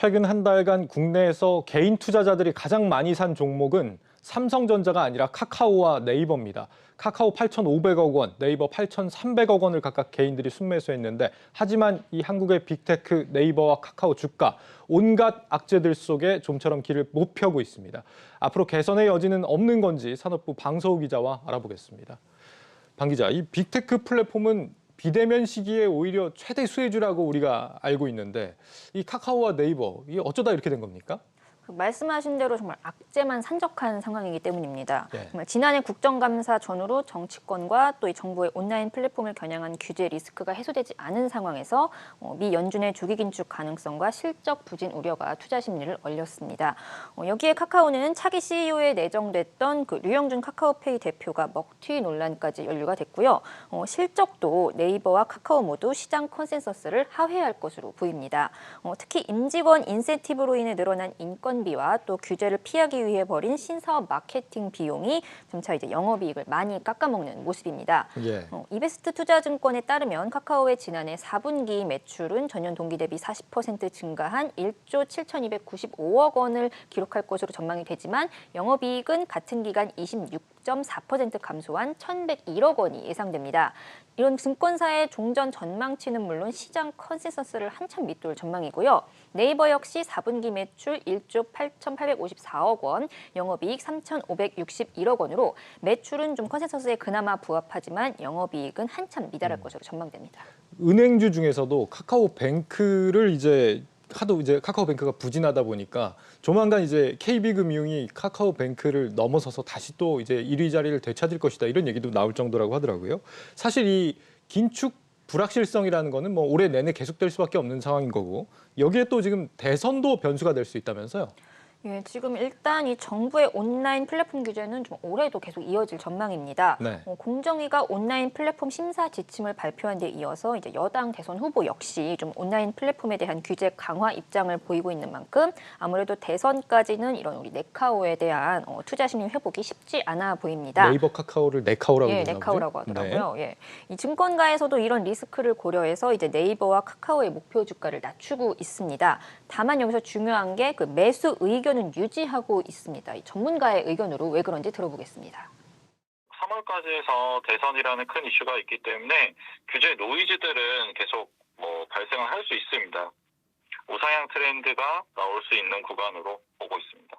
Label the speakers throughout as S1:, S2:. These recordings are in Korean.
S1: 최근 한 달간 국내에서 개인 투자자들이 가장 많이 산 종목은 삼성전자가 아니라 카카오와 네이버입니다. 카카오 8,500억 원, 네이버 8,300억 원을 각각 개인들이 순매수했는데 하지만 이 한국의 빅테크 네이버와 카카오 주가 온갖 악재들 속에 좀처럼 길을 못 펴고 있습니다. 앞으로 개선의 여지는 없는 건지 산업부 방서우 기자와 알아보겠습니다. 방 기자, 이 빅테크 플랫폼은 비대면 시기에 오히려 최대 수혜주라고 우리가 알고 있는데 이 카카오와 네이버, 이게 어쩌다 이렇게 된 겁니까?
S2: 말씀하신 대로 정말 악재만 산적한 상황이기 때문입니다.
S1: 네.
S2: 정말 지난해 국정감사 전후로 정치권과 또 이 정부의 온라인 플랫폼을 겨냥한 규제 리스크가 해소되지 않은 상황에서 미 연준의 조기 긴축 가능성과 실적 부진 우려가 투자 심리를 얼렸습니다. 여기에 카카오는 차기 CEO에 내정됐던 그 류영준 카카오페이 대표가 먹튀 논란까지 연루가 됐고요. 실적도 네이버와 카카오 모두 시장 컨센서스를 하회할 것으로 보입니다. 특히 임직원 인센티브로 인해 늘어난 인건비와 또 규제를 피하기 위해 벌인 신사업 마케팅 비용이 점차 이제 영업이익을 많이 깎아먹는 모습입니다.
S1: 예.
S2: 이베스트 투자증권에 따르면 카카오의 지난해 4분기 매출은 전년 동기 대비 40% 증가한 1조 7,295억 원을 기록할 것으로 전망이 되지만 영업이익은 같은 기간 26.4% 감소한 1,101억 원이 예상됩니다. 이런 증권사의 종전 전망치는 물론 시장 컨센서스를 한참 밑돌 전망이고요. 네이버 역시 4분기 매출 1조 8,854억 원, 영업이익 3,561억 원으로 매출은 좀 컨센서스에 그나마 부합하지만 영업이익은 한참 미달할 것으로 전망됩니다.
S1: 은행주 중에서도 카카오뱅크를 하도 카카오뱅크가 부진하다 보니까 조만간 이제 KB금융이 카카오뱅크를 넘어서서 다시 또 이제 1위 자리를 되찾을 것이다 이런 얘기도 나올 정도라고 하더라고요. 사실 이 긴축 불확실성이라는 거는 뭐 올해 내내 계속될 수밖에 없는 상황인 거고 여기에 또 지금 대선도 변수가 될 수 있다면서요?
S2: 예, 지금 일단 이 정부의 온라인 플랫폼 규제는 좀 올해도 계속 이어질 전망입니다.
S1: 네.
S2: 공정위가 온라인 플랫폼 심사 지침을 발표한 데 이어서 이제 여당 대선 후보 역시 좀 온라인 플랫폼에 대한 규제 강화 입장을 보이고 있는 만큼 아무래도 대선까지는 이런 우리 네카오에 대한 투자 심리 회복이 쉽지 않아 보입니다.
S1: 네이버 카카오를 네카오라고
S2: 예,
S1: 부르나
S2: 네카오라고
S1: 보죠?
S2: 하더라고요. 예. 이 증권가에서도 이런 리스크를 고려해서 이제 네이버와 카카오의 목표 주가를 낮추고 있습니다. 다만 여기서 중요한 게 그 매수 의견은 유지하고 있습니다. 이 전문가의 의견으로 왜 그런지 들어보겠습니다.
S3: 3월까지 해서 대선이라는 큰 이슈가 있기 때문에 규제 노이즈들은 계속 발생을 할 수 있습니다. 우상향 트렌드가 나올 수 있는 구간으로 보고 있습니다.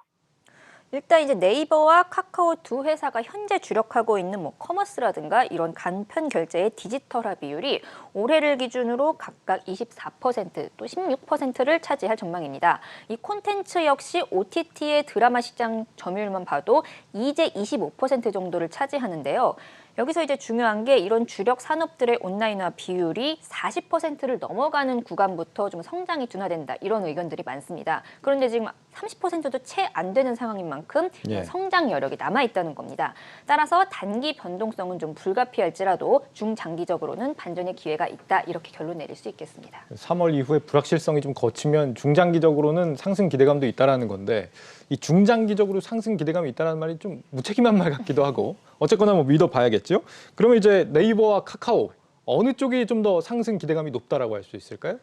S2: 일단 이제 네이버와 카카오 두 회사가 현재 주력하고 있는 커머스라든가 이런 간편 결제의 디지털화 비율이 올해를 기준으로 각각 24%, 또 16%를 차지할 전망입니다. 이 콘텐츠 역시 OTT의 드라마 시장 점유율만 봐도 이제 25% 정도를 차지하는데요. 여기서 이제 중요한 게 이런 주력 산업들의 온라인화 비율이 40%를 넘어가는 구간부터 좀 성장이 둔화된다 이런 의견들이 많습니다. 그런데 지금 30%도 채 안 되는 상황인 만큼
S1: 예.
S2: 성장 여력이 남아 있다는 겁니다. 따라서 단기 변동성은 좀 불가피할지라도 중장기적으로는 반전의 기회가 있다 이렇게 결론 내릴 수 있겠습니다.
S1: 3월 이후에 불확실성이 좀 거치면 중장기적으로는 상승 기대감도 있다라는 건데 이 중장기적으로 상승 기대감이 있다는 말이 좀 무책임한 말 같기도 하고 어쨌거나 뭐 믿어봐야겠죠. 그러면 이제 네이버와 카카오 어느 쪽이 좀 더 상승 기대감이 높다라고 할 수 있을까요?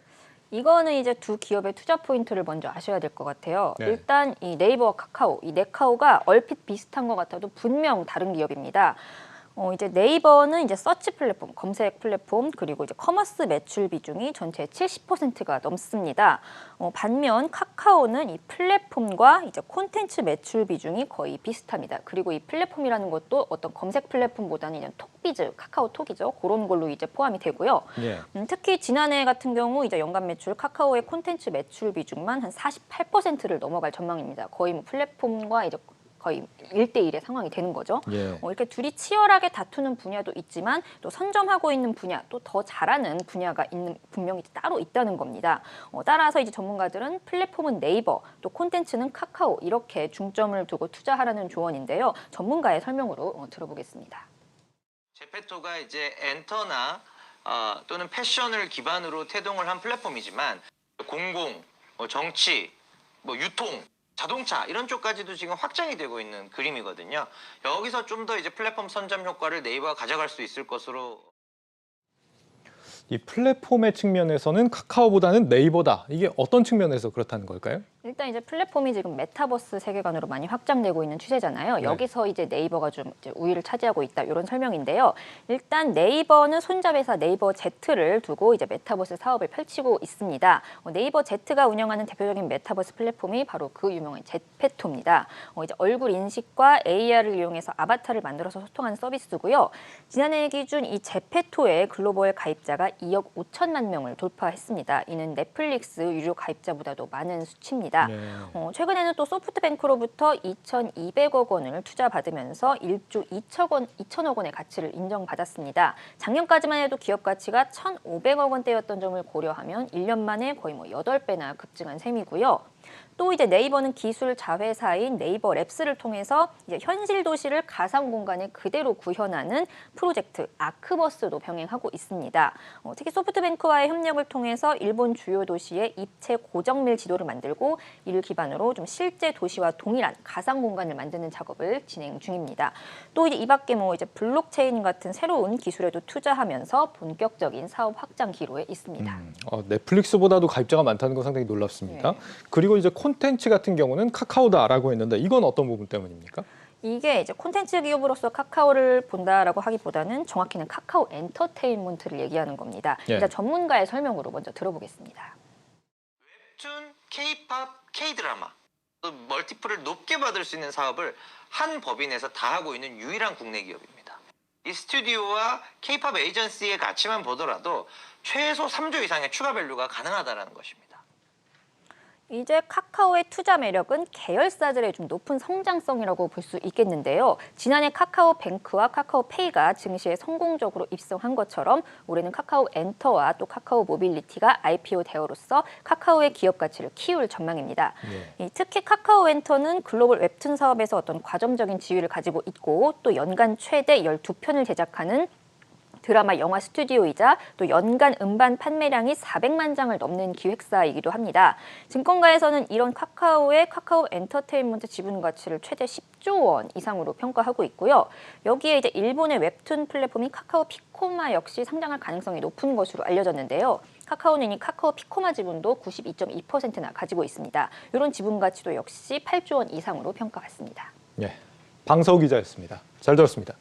S2: 이거는 이제 두 기업의 투자 포인트를 먼저 아셔야 될 것 같아요.
S1: 네.
S2: 일단 이 네이버와 카카오, 이 네카오가 얼핏 비슷한 것 같아도 분명 다른 기업입니다. 이제 네이버는 이제 서치 플랫폼, 검색 플랫폼, 그리고 이제 커머스 매출 비중이 전체의 70%가 넘습니다. 반면 카카오는 이 플랫폼과 이제 콘텐츠 매출 비중이 거의 비슷합니다. 그리고 이 플랫폼이라는 것도 어떤 검색 플랫폼보다는 이제 톡비즈, 카카오톡이죠. 그런 걸로 이제 포함이 되고요.
S1: 예.
S2: 특히 지난해 같은 경우 이제 연간 매출 카카오의 콘텐츠 매출 비중만 한 48%를 넘어갈 전망입니다. 거의 뭐 플랫폼과 이제 거의 1대1의 상황이 되는 거죠.
S1: 예.
S2: 이렇게 둘이 치열하게 다투는 분야도 있지만 또 선점하고 있는 분야, 또 더 잘하는 분야가 분명히 따로 있다는 겁니다. 따라서 이제 전문가들은 플랫폼은 네이버, 또 콘텐츠는 카카오 이렇게 중점을 두고 투자하라는 조언인데요. 전문가의 설명으로 들어보겠습니다.
S4: 제페토가 이제 엔터나 또는 패션을 기반으로 태동을 한 플랫폼이지만 공공, 정치, 유통, 자동차 이런 쪽까지도 지금 확장이 되고 있는 그림이거든요. 여기서 좀 더 이제 플랫폼 선점 효과를 네이버가 가져갈 수 있을 것으로.
S1: 이 플랫폼의 측면에서는 카카오보다는 네이버다. 이게 어떤 측면에서 그렇다는 걸까요?
S2: 일단 이제 플랫폼이 지금 메타버스 세계관으로 많이 확장되고 있는 추세잖아요.
S1: 네.
S2: 여기서 이제 네이버가 좀 이제 우위를 차지하고 있다 이런 설명인데요. 일단 네이버는 손자회사 네이버 Z를 두고 이제 메타버스 사업을 펼치고 있습니다. 네이버 Z가 운영하는 대표적인 메타버스 플랫폼이 바로 그 유명한 제페토입니다. 이제 얼굴 인식과 AR을 이용해서 아바타를 만들어서 소통하는 서비스고요. 지난해 기준 이 제페토의 글로벌 가입자가 2억 5천만 명을 돌파했습니다. 이는 넷플릭스 유료 가입자보다도 많은 수치입니다.
S1: 네.
S2: 최근에는 또 소프트뱅크로부터 2,200억 원을 투자받으면서 1조 2천억 원의 가치를 인정받았습니다. 작년까지만 해도 기업 가치가 1,500억 원대였던 점을 고려하면 1년 만에 거의 8배나 급증한 셈이고요. 또 이제 네이버는 기술 자회사인 네이버 랩스를 통해서 이제 현실 도시를 가상 공간에 그대로 구현하는 프로젝트 아크버스도 병행하고 있습니다. 특히 소프트뱅크와의 협력을 통해서 일본 주요 도시의 입체 고정밀 지도를 만들고 이를 기반으로 좀 실제 도시와 동일한 가상 공간을 만드는 작업을 진행 중입니다. 또 이제 이 밖에 이제 블록체인 같은 새로운 기술에도 투자하면서 본격적인 사업 확장 기로에 있습니다.
S1: 넷플릭스보다도 가입자가 많다는 건 상당히 놀랍습니다.
S2: 네.
S1: 그리고 이제 콘텐츠 같은 경우는 카카오다라고 했는데 이건 어떤 부분 때문입니까?
S2: 이게 이제 콘텐츠 기업으로서 카카오를 본다라고 하기보다는 정확히는 카카오 엔터테인먼트를 얘기하는 겁니다.
S1: 예.
S2: 일단 전문가의 설명으로 먼저 들어보겠습니다.
S4: 웹툰, K-팝, K-드라마, 또 멀티플을 높게 받을 수 있는 사업을 한 법인에서 다 하고 있는 유일한 국내 기업입니다. 이 스튜디오와 K-팝 에이전시의 가치만 보더라도 최소 3조 이상의 추가 밸류가 가능하다는 것입니다.
S2: 이제 카카오의 투자 매력은 계열사들의 좀 높은 성장성이라고 볼 수 있겠는데요. 지난해 카카오뱅크와 카카오페이가 증시에 성공적으로 입성한 것처럼 올해는 카카오 엔터와 또 카카오 모빌리티가 IPO 대우로서 카카오의 기업 가치를 키울 전망입니다. 특히 카카오 엔터는 글로벌 웹툰 사업에서 어떤 과점적인 지위를 가지고 있고 또 연간 최대 12편을 제작하는 드라마 영화 스튜디오이자 또 연간 음반 판매량이 400만 장을 넘는 기획사이기도 합니다. 증권가에서는 이런 카카오의 카카오 엔터테인먼트 지분 가치를 최대 10조 원 이상으로 평가하고 있고요. 여기에 이제 일본의 웹툰 플랫폼인 카카오 피코마 역시 상장할 가능성이 높은 것으로 알려졌는데요. 카카오는 이 카카오 피코마 지분도 92.2%나 가지고 있습니다. 이런 지분 가치도 역시 8조 원 이상으로 평가받습니다.
S1: 예, 방서우 기자였습니다. 잘 들었습니다.